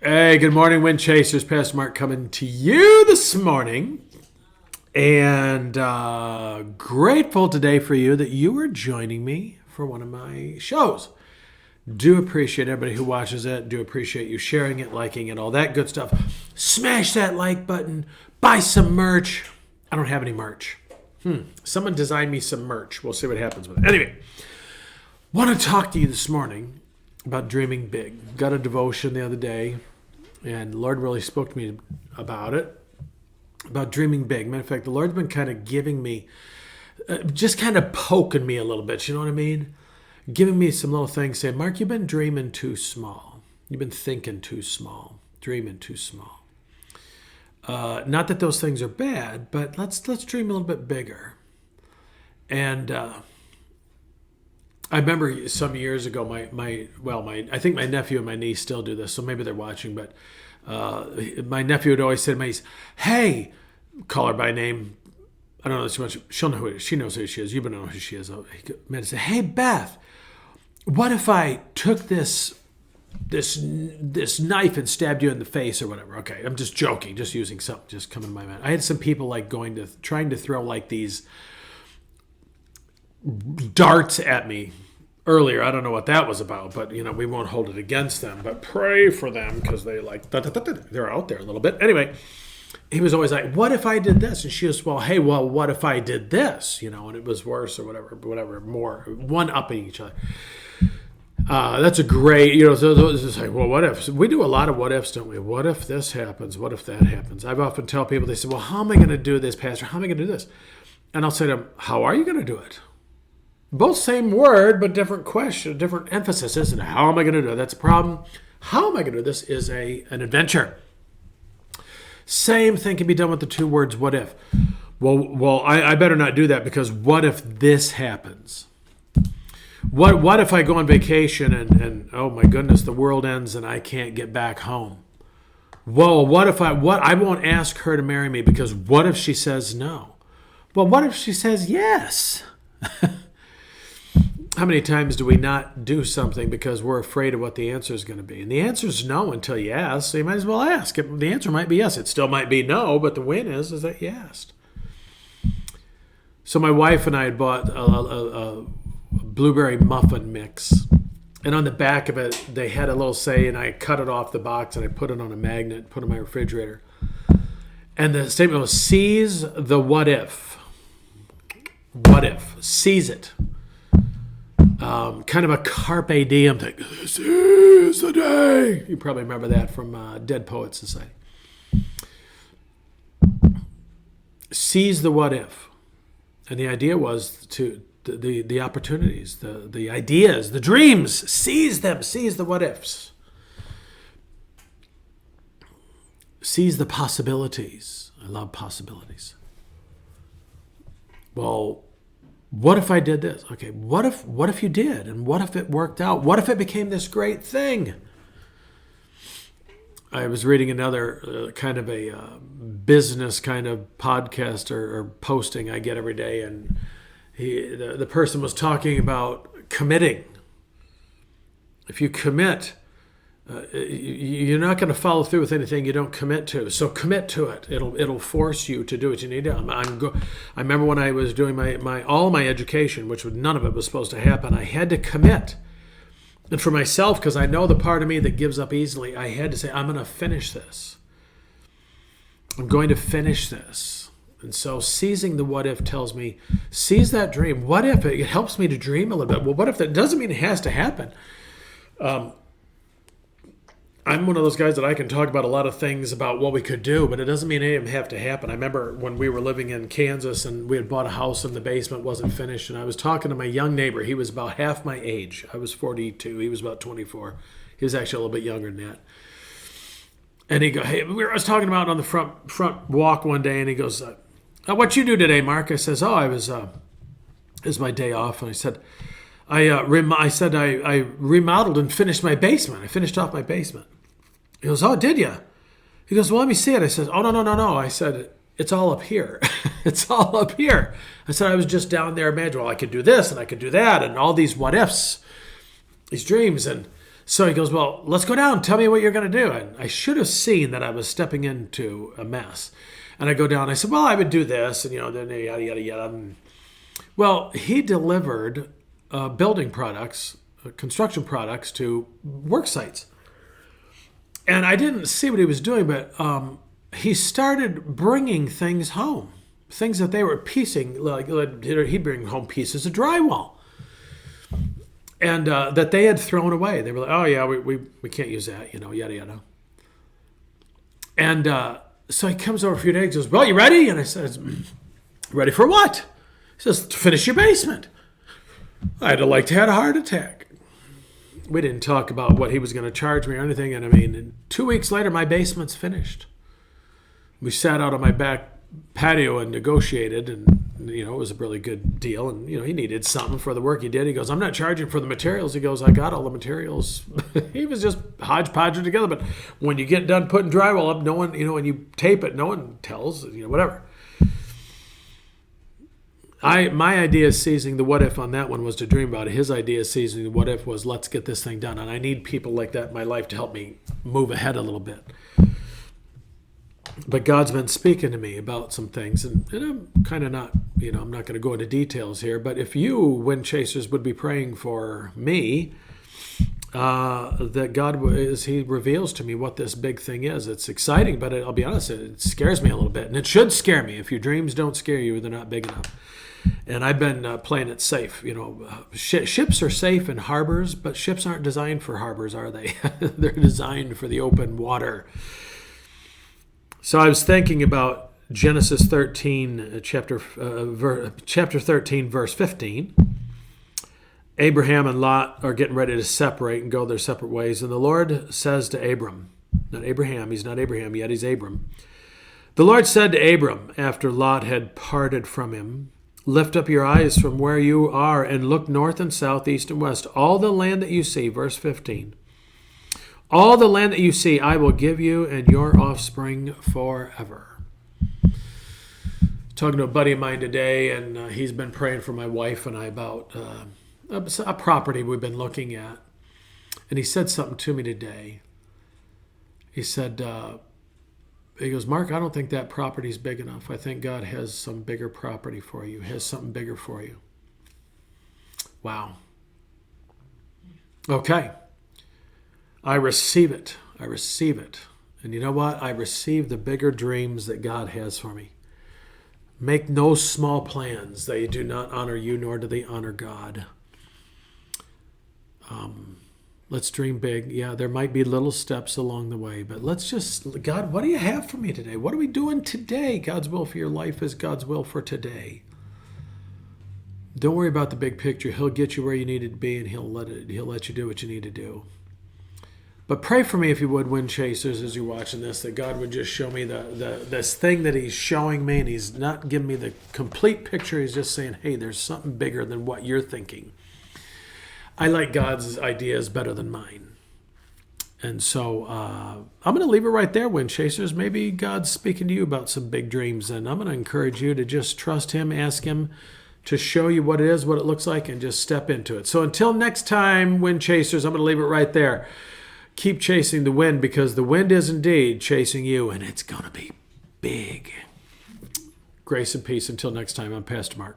Hey, good morning, Wind Chasers. Pastor Mark coming to you this morning. And grateful today for you that you are joining me for one of my shows. Do appreciate everybody who watches it. Do appreciate you sharing it, liking it, all that good stuff. Smash that like button. Buy some merch. I don't have any merch. Someone designed me some merch. We'll see what happens with it. Anyway, want to talk to you this morning about dreaming big. Got a devotion the other day, and the Lord really spoke to me about it, about dreaming big. Matter of fact, the Lord's been kind of giving me, just kind of poking me a little bit, you know what I mean? Giving me some little things, saying, Mark, you've been dreaming too small. You've been thinking too small, dreaming too small. Not that those things are bad, but let's dream a little bit bigger. And I remember some years ago, I think my nephew and my niece still do this, so maybe they're watching, but my nephew would always say to me, hey, call her by name. I don't know too much. She'll know who it is. She knows who she is. You don't know who she is. He'd say, hey, Beth, what if I took this knife and stabbed you in the face or whatever? Okay, I'm just joking, just using something, just coming to my mind. I had some people trying to throw like these darts at me earlier. I don't know what that was about, but we won't hold it against them, but pray for them because they're out there a little bit. Anyway, he was always like, what if I did this? And she was, what if I did this? And it was worse or whatever, more one-upping each other. That's a great, so it's like, well, what if? So we do a lot of what ifs, don't we? What if this happens? What if that happens? I've often tell people, they say, well, how am I going to do this, Pastor? How am I going to do this? And I'll say to them, how are you going to do it? Both same word, but different question, different emphasis, isn't it? How am I going to do it? That's a problem. How am I going to do this is an adventure. Same thing can be done with the two words, what if. Well, I better not do that because what if this happens? What if I go on vacation and oh my goodness, the world ends and I can't get back home? Well, I won't ask her to marry me because what if she says no? Well, what if she says yes? How many times do we not do something because we're afraid of what the answer is going to be? And the answer is no until you ask, so you might as well ask. The answer might be yes. It still might be no, but the win is that you asked. So my wife and I had bought a blueberry muffin mix. And on the back of it, they had a little say, and I cut it off the box and I put it on a magnet, put it in my refrigerator. And the statement was, seize the what if. What if? Seize it. Kind of a carpe diem thing. This is the day. You probably remember that from Dead Poets Society. Seize the what if. And the idea was to the opportunities, the ideas, the dreams. Seize them. Seize the what ifs. Seize the possibilities. I love possibilities. Well, what if I did this? Okay, what if you did? And what if it worked out? What if it became this great thing? I was reading another kind of a business kind of podcast or posting I get every day, and the person was talking about committing. If you commit, you're not going to follow through with anything you don't commit to. So commit to it. It'll force you to do what you need to do. I remember when I was doing all my education, which none of it was supposed to happen, I had to commit. And for myself, because I know the part of me that gives up easily, I had to say, I'm going to finish this. I'm going to finish this. And so seizing the what if tells me, seize that dream. What if? It helps me to dream a little bit. Well, what if that doesn't mean it has to happen? I'm one of those guys that I can talk about a lot of things about what we could do, but it doesn't mean any of them have to happen. I remember when we were living in Kansas and we had bought a house and the basement wasn't finished, and I was talking to my young neighbor. He was about half my age. I was 42. He was about 24. He was actually a little bit younger than that. And he goes, hey, I was talking about it on the front walk one day, and he goes, what you do today, Mark? I says, it was my day off, and I said, I remodeled and finished my basement. I finished off my basement. He goes, oh, did you? He goes, well, let me see it. I said, oh, no. I said, it's all up here. It's all up here. I said, I was just down there imagining, well, I could do this and I could do that and all these what ifs, these dreams. And So he goes, well, let's go down. Tell me what you're going to do. And I should have seen that I was stepping into a mess. And I go down. I said, well, I would do this. And, then yada, yada, yada. Well, he delivered building products, construction products to work sites. And I didn't see what he was doing, but he started bringing things home. Things that they were piecing, like he'd bring home pieces of drywall. And that they had thrown away. They were like, oh, yeah, we can't use that, yada, yada. And so he comes over a few days and goes, well, you ready? And I said, ready for what? He says, to finish your basement. I'd have liked to have had a heart attack. We didn't talk about what he was going to charge me or anything. And 2 weeks later, my basement's finished. We sat out on my back patio and negotiated, and it was a really good deal. And he needed something for the work he did. He goes, I'm not charging for the materials. He goes, I got all the materials. He was just hodgepodging together. But when you get done putting drywall up, no one, when you tape it, no one tells, whatever. My idea of seizing the what if on that one was to dream about it. His idea of seizing the what if was, let's get this thing done. And I need people like that in my life to help me move ahead a little bit. But God's been speaking to me about some things, and I'm kind of not, I'm not going to go into details here, but if you, Wind Chasers, would be praying for me, that God, as He reveals to me what this big thing is. It's exciting, but I'll be honest, it scares me a little bit, and it should scare me. If your dreams don't scare you, they're not big enough. And I've been playing it safe. Ships are safe in harbors, but ships aren't designed for harbors, are they? They're designed for the open water. So I was thinking about Genesis 13, chapter 13, verse 15. Abraham and Lot are getting ready to separate and go their separate ways. And the Lord says to Abram, not Abraham, he's not Abraham yet, he's Abram. The Lord said to Abram, after Lot had parted from him, lift up your eyes from where you are and look north and south, east and west. All the land that you see, verse 15. All the land that you see, I will give you and your offspring forever. Talking to a buddy of mine today, and he's been praying for my wife and I about a property we've been looking at. And he said something to me today. He said, he goes, Mark, I don't think that property's big enough. I think God has some bigger property for you, has something bigger for you. Wow. Okay. I receive it. I receive it. And you know what? I receive the bigger dreams that God has for me. Make no small plans. They do not honor you, nor do they honor God. Let's dream big. Yeah, there might be little steps along the way, but let's just, God, what do you have for me today? What are we doing today? God's will for your life is God's will for today. Don't worry about the big picture. He'll get you where you need to be, and He'll let you do what you need to do. But pray for me, if you would, Wind Chasers, as you're watching this, that God would just show me this thing that He's showing me, and He's not giving me the complete picture. He's just saying, hey, there's something bigger than what you're thinking. I like God's ideas better than mine. And so I'm going to leave it right there, Wind Chasers. Maybe God's speaking to you about some big dreams, and I'm going to encourage you to just trust Him, ask Him to show you what it is, what it looks like, and just step into it. So until next time, Wind Chasers, I'm going to leave it right there. Keep chasing the wind, because the wind is indeed chasing you, and it's going to be big. Grace and peace until next time. I'm Pastor Mark.